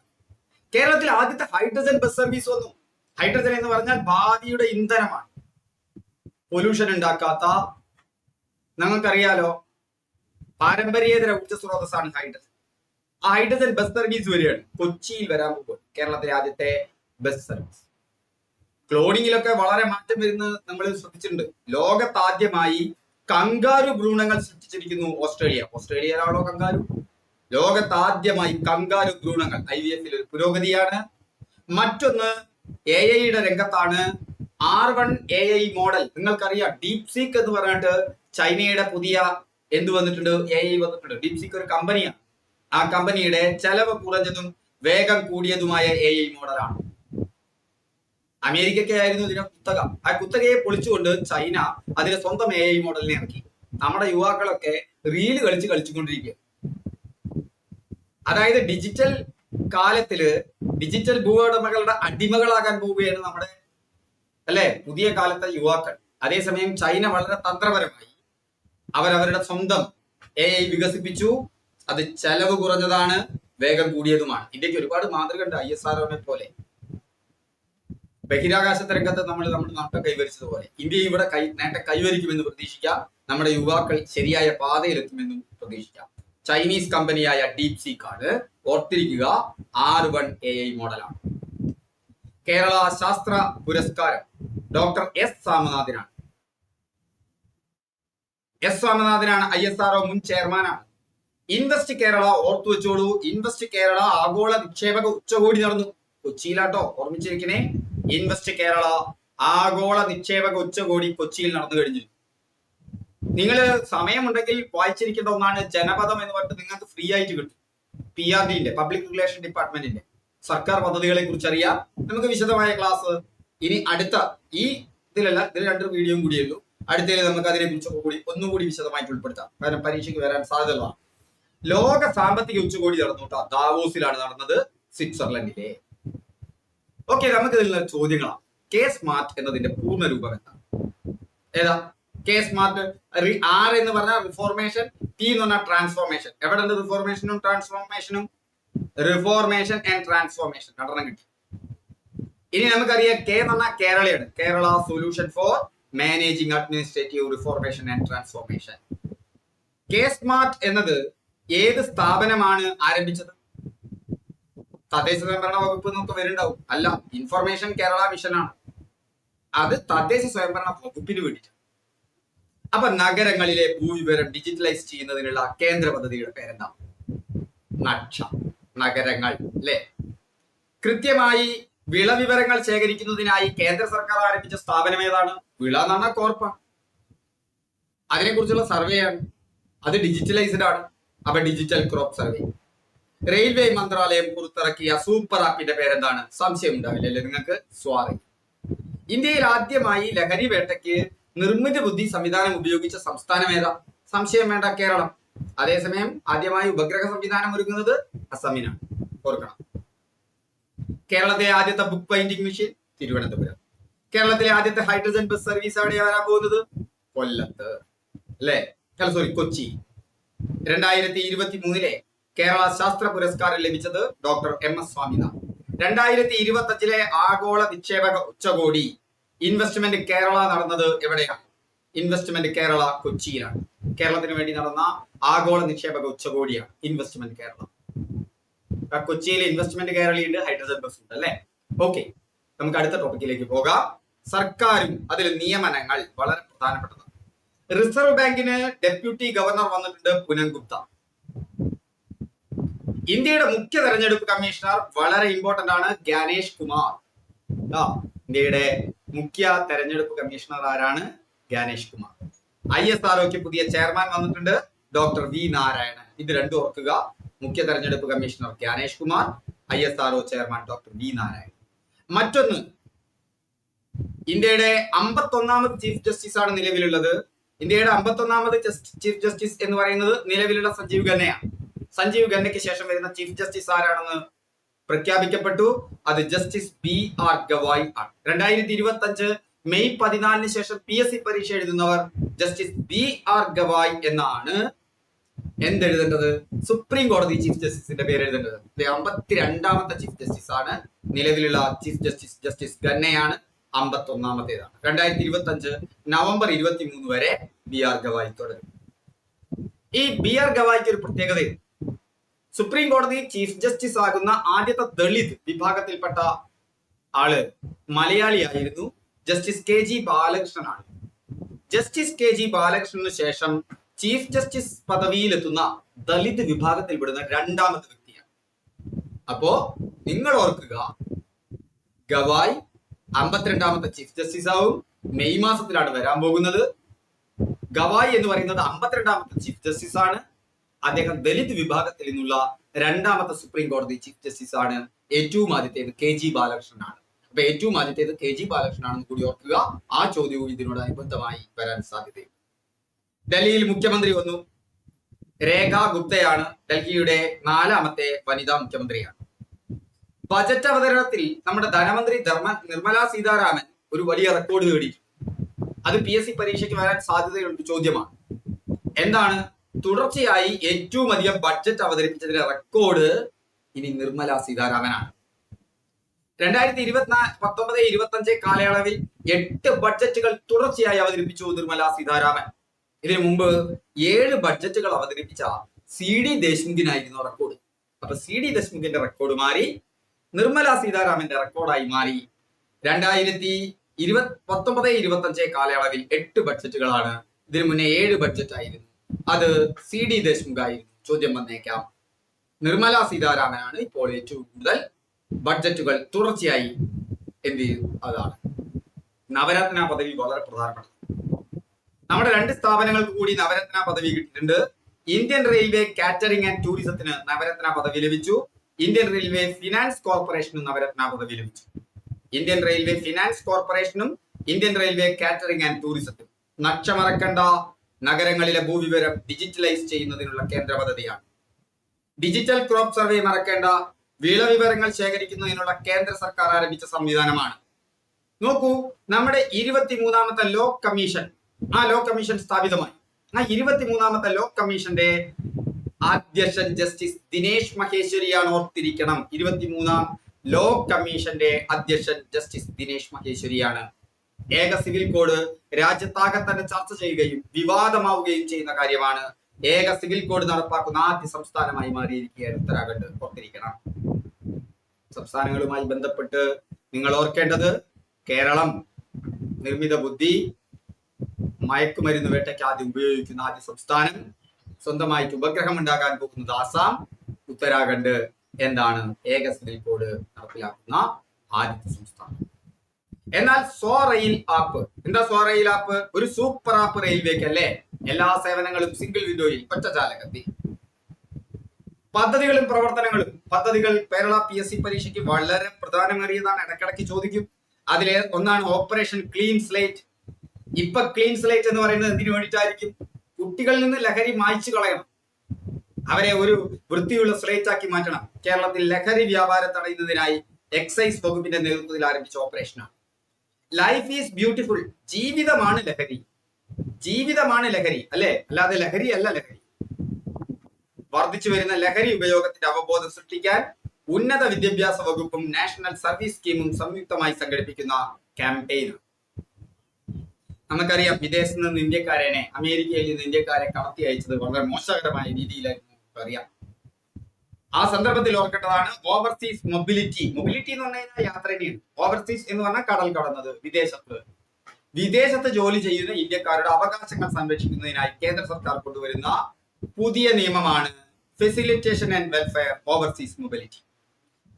കേരളത്തിൽ ആദ്യത്തെ ഹൈഡ്രജൻ ബസ് സർവീസ് വന്നു. ഹൈഡ്രജൻ എന്ന് പറഞ്ഞാൽ ഭാവിയുടെ ഇന്ധനമാണ്. പൊല്യൂഷൻ ഉണ്ടാക്കാത്ത, നമുക്കറിയാലോ, പാരമ്പര്യേതര ഊർജ്ജ സ്രോതസ്സാണ് ഹൈഡ്രജൻ. ആ ഹൈഡ്രജൻ ബസ് സർവീസ് വരികയാണ്. കൊച്ചിയിൽ വരാൻ പോകും കേരളത്തിലെ ആദ്യത്തെ ബസ് സർവീസ്. ക്ലോണിങ്ങിലൊക്കെ വളരെ മാറ്റം വരുന്നത് നമ്മൾ ശ്രദ്ധിച്ചിട്ടുണ്ട്. ലോകത്താദ്യമായി കങ്കാരു ഭ്രൂണങ്ങൾ സൃഷ്ടിച്ചിരിക്കുന്നു ഓസ്ട്രേലിയ. ഓസ്ട്രേലിയയിലാണോ കങ്കാരു? ലോകത്താദ്യമായി കങ്കാരു ഭ്രൂണങ്ങൾ. IVF ഒരു പുരോഗതിയാണ്. മറ്റൊന്ന് AI രംഗത്താണ്. R1 AI model. നിങ്ങൾക്കറിയാം, ഡീപ് സീക്ക് എന്ന് പറഞ്ഞിട്ട് ചൈനയുടെ പുതിയ എന്ത് വന്നിട്ടുണ്ട്? AI വന്നിട്ടുണ്ട്. ഡീപ് സീക്ക് ഒരു കമ്പനിയാണ്. ആ കമ്പനിയുടെ ചെലവ് കുറഞ്ഞതും വേഗം കൂടിയതുമായ AI മോഡലാണ്. അമേരിക്കയ്ക്കായിരുന്നു ഇതിന്റെ കുത്തക. ആ കുത്തകയെ പൊളിച്ചുകൊണ്ട് ചൈന അതിന്റെ സ്വന്തം AI മോഡലിനെ ഇറക്കി. നമ്മുടെ യുവാക്കളൊക്കെ റീല് കളിച്ചുകൊണ്ടിരിക്കുക. അതായത് ഡിജിറ്റൽ കാലത്തില് ഡിജിറ്റൽ ഭൂവുടമകളുടെ അടിമകളാകാൻ പോവുകയാണ് നമ്മുടെ, അല്ലെ, പുതിയ കാലത്തെ യുവാക്കൾ. അതേസമയം ചൈന വളരെ തന്ത്രപരമായി അവരവരുടെ സ്വന്തം AI വികസിപ്പിച്ചു. അത് ചെലവ് കുറഞ്ഞതാണ്, വേഗം കൂടിയതുമാണ്. ഇന്ത്യക്ക് ഒരുപാട് മാതൃക ഉണ്ട്. ISRO പോലെ ബഹിരാകാശ രംഗത്ത് നമ്മൾ നമ്മുടെ നേട്ടം കൈവരിച്ചതുപോലെ ഇന്ത്യ ഇവിടെ നേട്ടം കൈവരിക്കുമെന്ന് പ്രതീക്ഷിക്കാം. നമ്മുടെ യുവാക്കൾ ശരിയായ പാതയിലെത്തുമെന്നും പ്രതീക്ഷിക്കാം. ചൈനീസ് കമ്പനിയായ ഡീപ് സീക്ക് ആണ്. ഓർത്തിരിക്കുക, R1 AI മോഡലാണ്. കേരള ശാസ്ത്ര പുരസ്കാരം ഡോക്ടർ S സ്വാമിനാഥനാണ്. സ്വാമിനാഥനാണ് ISRO മുൻ ചെയർമാനാണ്. ഇൻവെസ്റ്റ് കേരള ഓർത്തു വെച്ചോളൂ. ഇൻവെസ്റ്റ് കേരള ആഗോള നിക്ഷേപക ഉച്ചകോടി നടന്നു കൊച്ചിയിലാട്ടോ, ഓർമ്മിച്ചിരിക്കണേ. ഇൻവെസ്റ്റ് കേരള ആഗോള നിക്ഷേപക ഉച്ചകോടി കൊച്ചിയിൽ നടന്നു കഴിഞ്ഞു. നിങ്ങൾ സമയമുണ്ടെങ്കിൽ വായിച്ചിരിക്കേണ്ട ഒന്നാണ് ജനപദം എന്ന് പറഞ്ഞിട്ട് നിങ്ങൾക്ക് ഫ്രീ ആയിട്ട് കിട്ടും. PRDന്റെ പബ്ലിക് റിലേഷൻ ഡിപ്പാർട്ട്മെന്റിന്റെ സർക്കാർ പദ്ധതികളെ കുറിച്ച് അറിയാം. നമുക്ക് വിശദമായ ക്ലാസ് ഇനി അടുത്ത ഈ ഇതിലല്ല, ഇതിൽ 2 വീഡിയോയും കൂടിയുള്ളൂ. അടുത്തതിൽ നമുക്ക് അതിനെ കുറിച്ചൊക്കെ ഒന്നുകൂടി വിശദമായിട്ട് ഉൾപ്പെടുത്താം. കാരണം പരീക്ഷയ്ക്ക് വരാൻ സാധ്യതയുള്ളതാണ്. ലോക സാമ്പത്തിക ഉച്ചകോടി നടന്നു കേട്ടോ, ദാവോസിലാണ് നടന്നത്, സ്വിറ്റ്സർലൻഡിലെ. ഓക്കെ, നമുക്ക് ഇതിൽ നിന്ന് ചോദ്യങ്ങളാണ്. കെ സ്മാർട്ട് എന്നതിന്റെ പൂർണ്ണ രൂപം എന്താണ്? ഏതാ കെ സ്മാർട്ട്? R എന്ന് പറഞ്ഞാൽ റിഫോർമേഷൻ, T എന്ന് പറഞ്ഞാൽ ട്രാൻസ്ഫോർമേഷൻ. എവിടെ ഉണ്ട് റിഫോർമേഷനും ട്രാൻസ്ഫോർമേഷനും? റിഫോർമേഷൻ ആൻഡ് ട്രാൻസ്ഫോർമേഷൻ 2 കിട്ടി. ഇനി നമുക്കറിയാം K എന്ന് പറഞ്ഞാൽ കേരളയാണ്. Kerala solution for managing administrative reformation and transformation. K smart എന്നത് ഏത് സ്ഥാപനമാണ് ആരംഭിച്ചത്? തദ്ദേശ സ്വയംഭരണ വകുപ്പ് എന്നൊക്കെ വരുന്നുണ്ടാവും. അല്ല, ഇൻഫർമേഷൻ കേരള മിഷനാണ്. അത് തദ്ദേശ സ്വയംഭരണ വകുപ്പിന് വേണ്ടിയിട്ട്. അപ്പൊ നഗരങ്ങളിലെ ഭൂവിവരം ഡിജിറ്റലൈസ് ചെയ്യുന്നതിനുള്ള കേന്ദ്ര പദ്ധതിയുടെ പേരെന്താ? നക്ഷ. നഗരങ്ങൾ, അല്ലെ? കൃത്യമായി വിളവിവരങ്ങൾ ശേഖരിക്കുന്നതിനായി കേന്ദ്ര സർക്കാർ ആരംഭിച്ച സ്ഥാപനം ഏതാണ്? വിള എന്ന് പറഞ്ഞാൽ കോർപ്പാണ്. അതിനെക്കുറിച്ചുള്ള സർവേ ആണ്. അത് ഡിജിറ്റലൈസ്ഡ് ആണ്. അപ്പൊ ഡിജിറ്റൽ ക്രോപ്പ് സർവേ. റെയിൽവേ മന്ത്രാലയം പുറത്തിറക്കിയ സൂപ്പർ ആപ്പിന്റെ പേരെന്താണ്? സംശയം ഉണ്ടാവില്ലല്ലേ നിങ്ങൾക്ക്? സ്വാറി. ഇന്ത്യയിൽ ആദ്യമായി ലഹരി വേട്ടയ്ക്ക് നിർമ്മിത ബുദ്ധി സംവിധാനം ഉപയോഗിച്ച സംസ്ഥാനം ഏതാ? സംശയം വേണ്ട, കേരളം. അതേസമയം ആദ്യമായി ഉപഗ്രഹ സംവിധാനം ഒരുങ്ങുന്നത് അസമിനാണ്. ഓർക്കണം. കേരളത്തിലെ ആദ്യത്തെ ബുക്ക് ബൈൻഡിംഗ് മെഷീൻ തിരുവനന്തപുരം. കേരളത്തിലെ ആദ്യത്തെ ഹൈഡ്രജൻ ബസ് സർവീസ് എവിടെയാ വരാൻ പോകുന്നത്? കൊല്ലത്ത്, അല്ലെ? സോറി, കൊച്ചി. 2023 കേരള ശാസ്ത്ര പുരസ്കാരം ലഭിച്ചത് ഡോക്ടർ MS സ്വാമിനാഥൻ. 2025 ആഗോള നിക്ഷേപക ഉച്ചകോടി ഇൻവെസ്റ്റ്മെന്റ് കേരള നടന്നത് എവിടെയാണ്? ഇൻവെസ്റ്റ്മെന്റ് കേരള കൊച്ചിയിലാണ്. കേരളത്തിന് വേണ്ടി നടന്ന ആഗോള നിക്ഷേപക ഉച്ചകോടിയാണ് ഇൻവെസ്റ്റ്മെന്റ് കേരള. കൊച്ചിയിൽ ഇൻവെസ്റ്റ്മെന്റ് കേരളയുണ്ട്, ഹൈഡ്രജൻ ബസ് ഉണ്ട്, അല്ലെ? ഓക്കെ, നമുക്ക് അടുത്ത ടോപ്പിക്കിലേക്ക് പോകാം. സർക്കാരും അതിൽ നിയമനങ്ങൾ വളരെ പ്രധാനപ്പെട്ടതാണ്. റിസർവ് ബാങ്കിന് ഡെപ്യൂട്ടി ഗവർണർ വന്നിട്ടുണ്ട്, പുനൻ ഗുപ്ത. ഇന്ത്യയുടെ മുഖ്യ തെരഞ്ഞെടുപ്പ് കമ്മീഷണർ വളരെ ഇമ്പോർട്ടന്റ് ആണ്, ഗ്യാനേഷ് കുമാർ. ഇന്ത്യയുടെ മുഖ്യ തെരഞ്ഞെടുപ്പ് കമ്മീഷണർ ആരാണ്? ഗ്യാനേഷ് കുമാർ. ISROക്ക് പുതിയ ചെയർമാൻ വന്നിട്ടുണ്ട്, ഡോക്ടർ V നാരായണൻ. ഇത് രണ്ടും ഓർക്കുക. മുഖ്യ തെരഞ്ഞെടുപ്പ് commissioner Gyanesh Kumar, ISRO chairman doctor V Narayanan. മറ്റൊന്ന്, ഇന്ത്യയുടെ 51ാമത് ചീഫ് ജസ്റ്റിസ് ആണ് നിലവിലുള്ളത്. ഇന്ത്യയുടെ 51ാമത് ചീഫ് ജസ്റ്റിസ് എന്ന് പറയുന്നത് നിലവിലുള്ള സഞ്ജീവ് ഖന്നയാണ്. സഞ്ജീവ് ഖന്നയ്ക്ക് ശേഷം വരുന്ന ചീഫ് ജസ്റ്റിസ് ആരാണെന്ന് പ്രഖ്യാപിക്കപ്പെട്ടു. അത് ജസ്റ്റിസ് BR ഗവായ് ആണ്. 2025 മെയ് 14 ശേഷം PSC പരീക്ഷ എഴുതുന്നവർ ജസ്റ്റിസ് BR ഗവായ് എന്നാണ് എന്തെഴുതേണ്ടത്? സുപ്രീം കോടതി ചീഫ് ജസ്റ്റിസിന്റെ പേര് എഴുതേണ്ടത്. 52ാമത്തെ ചീഫ് ജസ്റ്റിസ് ആണ്. നിലവിലുള്ള ചീഫ് ജസ്റ്റിസ് ജസ്റ്റിസ് ഖന്നയാണ്. 51ാമത്തേതാണ്. 2025 നവംബർ 23 വരെ BR ഗവായ് തുടരും. ഈ BR ഗവായ്ക്ക് ഒരു പ്രത്യേകതയുണ്ട്. സുപ്രീം കോടതി ചീഫ് ജസ്റ്റിസ് ആകുന്ന ആദ്യത്തെ ദളിത് വിഭാഗത്തിൽപ്പെട്ട ആള് മലയാളിയായിരുന്നു. ജസ്റ്റിസ് KG ബാലകൃഷ്ണനാണ്. ജസ്റ്റിസ് KG ബാലകൃഷ്ണന് ശേഷം ചീഫ് ജസ്റ്റിസ് പദവിയിലെത്തുന്ന ദളിത് വിഭാഗത്തിൽപ്പെടുന്ന 2ാമത്തെ വ്യക്തിയാണ്. അപ്പോ നിങ്ങൾ ഓർക്കുക, ഗവായ് 52ാമത്തെ ചീഫ് ജസ്റ്റിസ് ആവും. മെയ് മാസത്തിലാണ് വരാൻ പോകുന്നത്. ഗവായ് എന്ന് പറയുന്നത് 52ാമത്തെ ചീഫ് ജസ്റ്റിസ് ആണ്. അദ്ദേഹം ദളിത് വിഭാഗത്തിൽ നിന്നുള്ള 2ാമത്തെ സുപ്രീം കോടതി ചീഫ് ജസ്റ്റിസ് ആണ്. ഏറ്റവും ആദ്യത്തേത് KG ബാലകൃഷ്ണനാണ്. അപ്പൊ ഏറ്റവും ആദ്യത്തേത് KG ബാലകൃഷ്ണനാണെന്ന് കൂടി ഓർക്കുക. ആ ചോദ്യവും ഇതിനോടനുബന്ധമായി വരാൻ സാധ്യതയുണ്ട്. ഡൽഹിയിൽ മുഖ്യമന്ത്രി വന്നു. രേഖ ഗുപ്തയാണ്. ഡൽഹിയുടെ 4ാമത്തെ വനിതാ മുഖ്യമന്ത്രിയാണ്. ബജറ്റ് അവതരണത്തിൽ നമ്മുടെ ധനമന്ത്രി നിർമ്മല സീതാരാമൻ ഒരു വലിയ റെക്കോർഡ് നേടിയിട്ടുണ്ട്. അത് PSC പരീക്ഷയ്ക്ക് വരാൻ സാധ്യതയുള്ള ചോദ്യമാണ്. എന്താണ്? തുടർച്ചയായി ഏറ്റവും അധികം ബഡ്ജറ്റ് അവതരിപ്പിച്ചതിന്റെ റെക്കോർഡ് ഇനി നിർമ്മല സീതാരാമനാണ്. 2019-25 കാലയളവിൽ 8 ബഡ്ജറ്റുകൾ തുടർച്ചയായി അവതരിപ്പിച്ചു നിർമ്മല സീതാരാമൻ. ഇതിനു മുമ്പ് 7 ബഡ്ജറ്റുകൾ അവതരിപ്പിച്ച CD ദേശ്മുഖിനായിരുന്നു റെക്കോർഡ്. അപ്പൊ CD ദേശ്മുഖിന്റെ റെക്കോർഡ് മാറി, നിർമ്മല സീതാരാമന്റെ റെക്കോർഡായി മാറി. 2019-25 കാലയളവിൽ 8 ബഡ്ജറ്റുകളാണ്. ഇതിനു മുന്നേ 7 ബഡ്ജറ്റ് ആയിരുന്നു. അത് CD ദേശ്മുഖ് ആയിരുന്നു. ചോദ്യം വന്നേക്കാം. നിർമ്മല സീതാരാമനാണ് ഇപ്പോൾ ഏറ്റവും കൂടുതൽ ബഡ്ജറ്റുകൾ തുടർച്ചയായി എന്ത് ചെയ്തു. അതാണ് നവരത്ന പദവി വളരെ പ്രധാനപ്പെട്ടത്. നമ്മുടെ 2 സ്ഥാപനങ്ങൾക്ക് കൂടി നവരത്ന പദവി കിട്ടിയിട്ടുണ്ട്. ഇന്ത്യൻ റെയിൽവേ കാറ്ററിംഗ് ആൻഡ് ടൂറിസത്തിന് നവരത്ന പദവി ലഭിച്ചു. ഇന്ത്യൻ റെയിൽവേ ഫിനാൻസ് കോർപ്പറേഷനും നവരത്ന പദവി ലഭിച്ചു. ഇന്ത്യൻ റെയിൽവേ ഫിനാൻസ് കോർപ്പറേഷനും ഇന്ത്യൻ റെയിൽവേ കാറ്ററിംഗ് ആൻഡ് ടൂറിസത്തിനും നക്ഷമറക്കണ്ട നഗരങ്ങളിലെ ഭൂവിവരം ഡിജിറ്റലൈസ് ചെയ്യുന്നതിനുള്ള കേന്ദ്ര പദ്ധതിയാണ്. ഡിജിറ്റൽ ക്രോപ്പ് സർവേ മറക്കേണ്ട വിളവിവരങ്ങൾ ശേഖരിക്കുന്നതിനുള്ള കേന്ദ്ര സർക്കാർ ആരംഭിച്ച സംവിധാനമാണ്. നോക്കൂ, നമ്മുടെ 23ാമത്തെ ലോ കമ്മീഷൻ, ആ ലോ കമ്മീഷൻ സ്ഥാപിതമായി. ആ 23ാമത്തെ ലോ കമ്മീഷന്റെ അധ്യക്ഷൻ ജസ്റ്റിസ് ദിനേശ് മഹേശ്വരിയാണ്. ഓർത്തിരിക്കണം, 23ാം ലോ കമ്മീഷന്റെ അധ്യക്ഷൻ ജസ്റ്റിസ് ദിനേശ് മഹേശ്വരിയാണ്. ഏക സിവിൽ കോഡ് രാജ്യത്താകെ തന്നെ ചർച്ച ചെയ്യുകയും വിവാദമാവുകയും ചെയ്യുന്ന കാര്യമാണ്. ഏക സിവിൽ കോഡ് നടപ്പാക്കുന്ന ആദ്യ സംസ്ഥാനമായി മാറിയിരിക്കുകയാണ് ഉത്തരാഖണ്ഡ്. ഓർത്തിരിക്കണം. സംസ്ഥാനങ്ങളുമായി ബന്ധപ്പെട്ട് നിങ്ങൾ ഓർക്കേണ്ടത്, കേരളം നിർമ്മിത ബുദ്ധി മയക്കുമരുന്ന് വേട്ടയ്ക്ക് ആദ്യം ഉപയോഗിക്കുന്ന ആദ്യ സംസ്ഥാനം, സ്വന്തമായിട്ട് ഉപഗ്രഹം ഉണ്ടാകാൻ പോകുന്നത് ആസാം, ഉത്തരാഖണ്ഡ് എന്താണ് ഏക സിവിൽ കോഡ് നടപ്പിലാക്കുന്ന ആദ്യത്തെ സംസ്ഥാനം. എന്നാൽ സോ റെയിൽ ആപ്പ് എന്താ? സോ റെയിൽ ആപ്പ് ഒരു സൂപ്പർ ആപ്പ് റെയിൽവേക്ക് അല്ലേ? എല്ലാ സേവനങ്ങളും സിംഗിൾ വിൻഡോയിൽ ഒറ്റ ചാലകത്തിൽ. പദ്ധതികളും പ്രവർത്തനങ്ങളും. പദ്ധതികൾ കേരള PSC പരീക്ഷയ്ക്ക് വളരെ പ്രധാനമേറിയതാണ്. ഇടയ്ക്കിടയ്ക്ക് ചോദിക്കും. അതിലെ ഒന്നാണ് ഓപ്പറേഷൻ ക്ലീൻ സ്ലേറ്റ്. ഇപ്പൊ ക്ലീൻ സ്ലേറ്റ് എന്ന് പറയുന്നത് എന്തിനു വേണ്ടിയിട്ടായിരിക്കും? കുട്ടികളിൽ നിന്ന് ലഹരി മായ്ച്ചു കളയണം, അവരെ ഒരു വൃത്തിയുള്ള സ്ലേറ്റ് ആക്കി മാറ്റണം. കേരളത്തിൽ ലഹരി വ്യാപാരം തടയുന്നതിനായി എക്സൈസ് വകുപ്പിന്റെ നേതൃത്വത്തിൽ ആരംഭിച്ച ഓപ്പറേഷനാണ്. Life is beautiful. ജീവിതമാണ് ലഹരി. ജീവിതമാണ് ലഹരി അല്ലെ? അല്ലാതെ ലഹരി അല്ല ലഹരി. വർദ്ധിച്ചു വരുന്ന ലഹരി ഉപയോഗത്തിന്റെ അവബോധം സൃഷ്ടിക്കാൻ ഉന്നത വിദ്യാഭ്യാസ വകുപ്പും നാഷണൽ സർവീസ് സ്കീമും സംയുക്തമായി സംഘടിപ്പിക്കുന്ന ക്യാമ്പയിൻ. നമുക്കറിയാം, വിദേശത്ത് നിന്ന് ഇന്ത്യക്കാരനെ, അമേരിക്കയിൽ നിന്ന് ഇന്ത്യക്കാരെ കടത്തി അയച്ചത് വളരെ മോശകരമായ രീതിയിലായിരുന്നു. അറിയാം. ആ സന്ദർഭത്തിൽ ഓർക്കേണ്ടതാണ് ഓവർസീസ് മൊബിലിറ്റി. മൊബിലിറ്റി എന്ന് പറഞ്ഞു കഴിഞ്ഞാൽ യാത്ര തന്നെയാണ്. ഓവർസീസ് എന്ന് പറഞ്ഞാൽ കടൽ കടന്നത്. വിദേശത്ത് ജോലി ചെയ്യുന്ന ഇന്ത്യക്കാരുടെ അവകാശങ്ങൾ സംരക്ഷിക്കുന്നതിനായി കേന്ദ്ര സർക്കാർ കൊണ്ടുവരുന്ന പുതിയ നിയമമാണ് facilitation and welfare overseas mobility.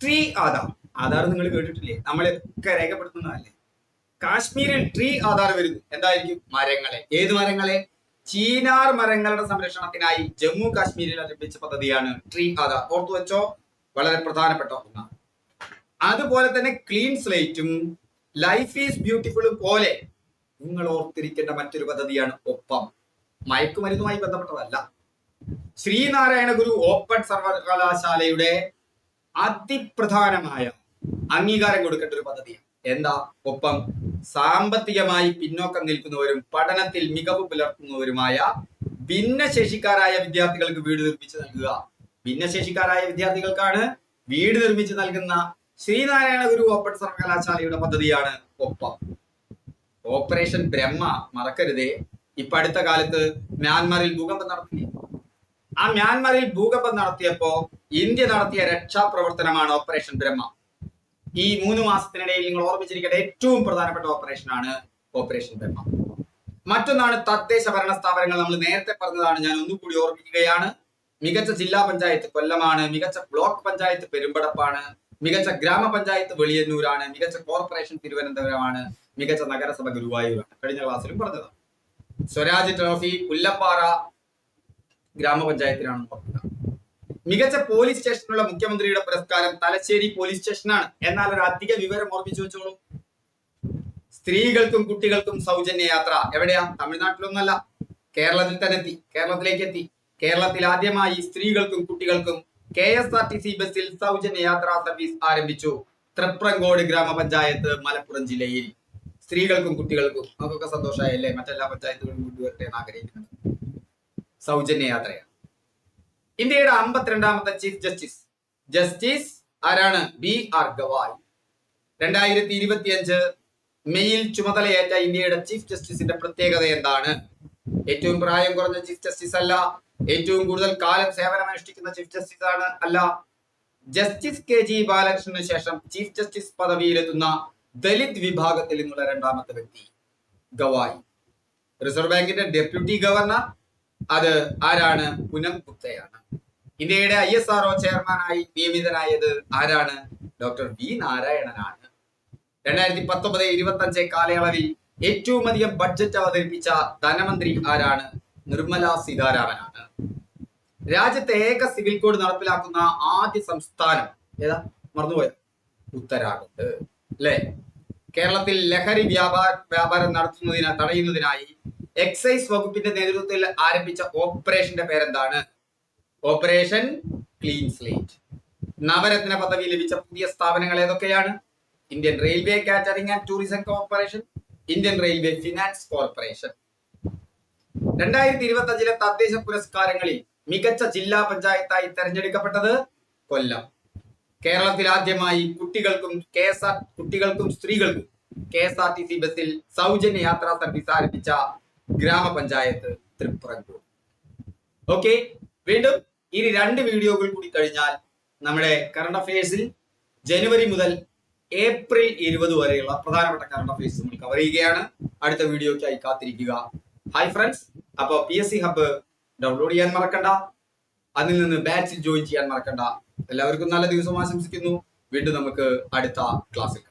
Tree Aadhaar. Aadhaar നിങ്ങൾ കേട്ടിട്ടില്ലേ? നമ്മളൊക്കെ രേഖപ്പെടുത്തുന്നതല്ലേ? കാശ്മീരിൽ ട്രീ ആധാർ വരുന്നു. എന്തായിരിക്കും? മരങ്ങളെ. ഏത് മരങ്ങളെ? ചീനാർ മരങ്ങളുടെ സംരക്ഷണത്തിനായി ജമ്മു കാശ്മീരിൽ ആരംഭിച്ച പദ്ധതിയാണ് ട്രീ ആധാർ. ഓർത്തു വെച്ചോ, വളരെ പ്രധാനപ്പെട്ട ഒന്നാണ്. അതുപോലെ തന്നെ ക്ലീൻ സ്ലേറ്റും ലൈഫ് ഈസ് ബ്യൂട്ടിഫുളും പോലെ നിങ്ങൾ ഓർത്തിരിക്കേണ്ട മറ്റൊരു പദ്ധതിയാണ് ഒപ്പം. മയക്കുമരുന്നുമായി ബന്ധപ്പെട്ടതല്ല. ശ്രീനാരായണ ഗുരു ഓപ്പൺ സർവകലാശാലയുടെ അതിപ്രധാനമായ അംഗീകാരം കൊടുക്കേണ്ട ഒരു പദ്ധതിയാണ്. എന്താ? ഒപ്പം സാമ്പത്തികമായി പിന്നോക്കം നിൽക്കുന്നവരും പഠനത്തിൽ മികവ് പുലർത്തുന്നവരുമായ ഭിന്നശേഷിക്കാരായ വിദ്യാർത്ഥികൾക്ക് വീട് നിർമ്മിച്ചു നൽകുക. ഭിന്നശേഷിക്കാരായ വിദ്യാർത്ഥികൾക്കാണ് വീട് നിർമ്മിച്ചു നൽകുന്ന ശ്രീനാരായണ ഗുരു ഓപ്പൺ സർവകലാശാലയുടെ പദ്ധതിയാണ് ഒപ്പം. ഓപ്പറേഷൻ ബ്രഹ്മ മറക്കരുതേ. ഇപ്പൊ അടുത്ത കാലത്ത് മ്യാൻമറിൽ ഭൂകമ്പം നടത്തി. ആ മ്യാൻമറിൽ ഭൂകമ്പം നടത്തിയപ്പോ ഇന്ത്യ നടത്തിയ രക്ഷാപ്രവർത്തനമാണ് ഓപ്പറേഷൻ ബ്രഹ്മ. ഈ 3 മാസത്തിനിടയിൽ നിങ്ങൾ ഓർമ്മിച്ചിരിക്കേണ്ട ഏറ്റവും പ്രധാനപ്പെട്ട ഓപ്പറേഷനാണ് ഓപ്പറേഷൻ ബ്രഹ്മ. മറ്റൊന്നാണ് തദ്ദേശ ഭരണ സ്ഥാപനങ്ങൾ. നമ്മൾ നേരത്തെ പറഞ്ഞതാണ്, ഞാൻ ഒന്നുകൂടി ഓർമ്മിക്കുകയാണ്. മികച്ച ജില്ലാ പഞ്ചായത്ത് കൊല്ലമാണ്, മികച്ച ബ്ലോക്ക് പഞ്ചായത്ത് പെരുമ്പടപ്പാണ്, മികച്ച ഗ്രാമപഞ്ചായത്ത് വെളിയന്നൂരാണ്, മികച്ച കോർപ്പറേഷൻ തിരുവനന്തപുരമാണ്, മികച്ച നഗരസഭ ഗുരുവായൂരാണ്. കഴിഞ്ഞ ക്ലാസ്സിലും പറഞ്ഞതാണ്. സ്വരാജ് ട്രോഫി പുല്ലപ്പാറ ഗ്രാമപഞ്ചായത്തിനാണ് പറഞ്ഞത്. മികച്ച പോലീസ് സ്റ്റേഷനുള്ള മുഖ്യമന്ത്രിയുടെ പുരസ്കാരം തലശ്ശേരി പോലീസ് സ്റ്റേഷനാണ്. എന്നാൽ ഒരു അധിക വിവരം ഓർമ്മിച്ചു വെച്ചോളൂ. സ്ത്രീകൾക്കും കുട്ടികൾക്കും സൗജന്യ യാത്ര എവിടെയാ? തമിഴ്നാട്ടിലൊന്നല്ല, കേരളത്തിൽ തന്നെ എത്തി. കേരളത്തിലേക്ക് എത്തി. കേരളത്തിൽ ആദ്യമായി സ്ത്രീകൾക്കും കുട്ടികൾക്കും KSRTC ബസ്സിൽ സൗജന്യ യാത്രാ സർവീസ് ആരംഭിച്ചു. തൃപ്രങ്കോട് ഗ്രാമപഞ്ചായത്ത്, മലപ്പുറം ജില്ലയിൽ. സ്ത്രീകൾക്കും കുട്ടികൾക്കും നമുക്കൊക്കെ സന്തോഷമായല്ലേ? മറ്റെല്ലാ പഞ്ചായത്തുകളും കൊണ്ടുവരട്ടെ എന്ന് ആഗ്രഹിക്കുന്നത്. സൗജന്യ യാത്രയാണ്. ഇന്ത്യയുടെ 52ാമത്തെ ചീഫ് ജസ്റ്റിസ് ആരാണ്? BR ഗവായ്. 2025 മെയ്യിൽ ചുമതലയേറ്റ ഇന്ത്യയുടെ ചീഫ് ജസ്റ്റിസിന്റെ പ്രത്യേകത എന്താണ്? ഏറ്റവും പ്രായം കുറഞ്ഞ ചീഫ് ജസ്റ്റിസ് അല്ല, ഏറ്റവും കൂടുതൽ കാലം സേവനമനുഷ്ഠിക്കുന്ന ചീഫ് ജസ്റ്റിസ് ആണ് അല്ല. ജസ്റ്റിസ് KG ബാലകൃഷ്ണന് ശേഷം ചീഫ് ജസ്റ്റിസ് പദവിയിലെത്തുന്ന ദലിത് വിഭാഗത്തിൽ നിന്നുള്ള 2ാമത്തെ വ്യക്തി ഗവായ്. റിസർവ് ബാങ്കിന്റെ ഡെപ്യൂട്ടി ഗവർണർ അത് ആരാണ്? പൂനം ഗുപ്തയാണ്. ഇന്ത്യയുടെ ISRO ചെയർമാനായി നിയമിതനായത് ആരാണ്? Doctor V നാരായണനാണ്. 2019-25 കാലയളവിൽ ഏറ്റവും അധികം ബഡ്ജറ്റ് അവതരിപ്പിച്ച ധനമന്ത്രി ആരാണ്? നിർമ്മല സീതാരാമനാണ്. രാജ്യത്തെ ഏക സിവിൽ കോഡ് നടപ്പിലാക്കുന്ന ആദ്യ സംസ്ഥാനം ഏതാ? മറന്നുപോയത്? ഉത്തരാഖണ്ഡ് അല്ലെ? കേരളത്തിൽ ലഹരി വ്യാപാരം തടയുന്നതിനായി എക്സൈസ് വകുപ്പിന്റെ നേതൃത്വത്തിൽ ആരംഭിച്ച ഓപ്പറേഷന്റെ പേരെന്താണ്? Operation clean slate. നവരത്ന പദവി ലഭിച്ച പുതിയ സ്ഥാപനങ്ങൾ ഏതൊക്കെയാണ്? Indian railway catering and tourism corporation, Indian railway finance corporation. 2025 തദ്ദേശ പുരസ്കാരങ്ങളിൽ മികച്ച ജില്ലാ പഞ്ചായത്തായി തെരഞ്ഞെടുക്കപ്പെട്ടത് കൊല്ലം. കേരളത്തിൽ ആദ്യമായി കുട്ടികൾക്കും സ്ത്രീകൾക്കും KSRTC ബസ്സിൽ സൗജന്യ യാത്രാ സർവീസ് ആരംഭിച്ച ഗ്രാമപഞ്ചായത്ത് തൃപ്രങ്കോട്. ഓക്കെ, വീണ്ടും ഇനി 2 വീഡിയോകൾ കൂടി കഴിഞ്ഞാൽ നമ്മുടെ കറണ്ട് അഫയേഴ്സിൽ ജനുവരി മുതൽ ഏപ്രിൽ 20 വരെയുള്ള പ്രധാനപ്പെട്ട കറണ്ട് അഫയേഴ്സ് നമ്മൾ കവർ ചെയ്യുകയാണ്. അടുത്ത വീഡിയോയ്ക്കായി കാത്തിരിക്കുക. ഹായ് ഫ്രണ്ട്സ്, അപ്പോൾ PSC ഹബ്ബ് ഡൗൺലോഡ് ചെയ്യാൻ മറക്കണ്ട, അതിൽ നിന്ന് ബാച്ചിൽ ജോയിൻ ചെയ്യാൻ മറക്കണ്ട. എല്ലാവർക്കും നല്ല ദിവസം ആശംസിക്കുന്നു. വീണ്ടും നമുക്ക് അടുത്ത ക്ലാസ്സിൽ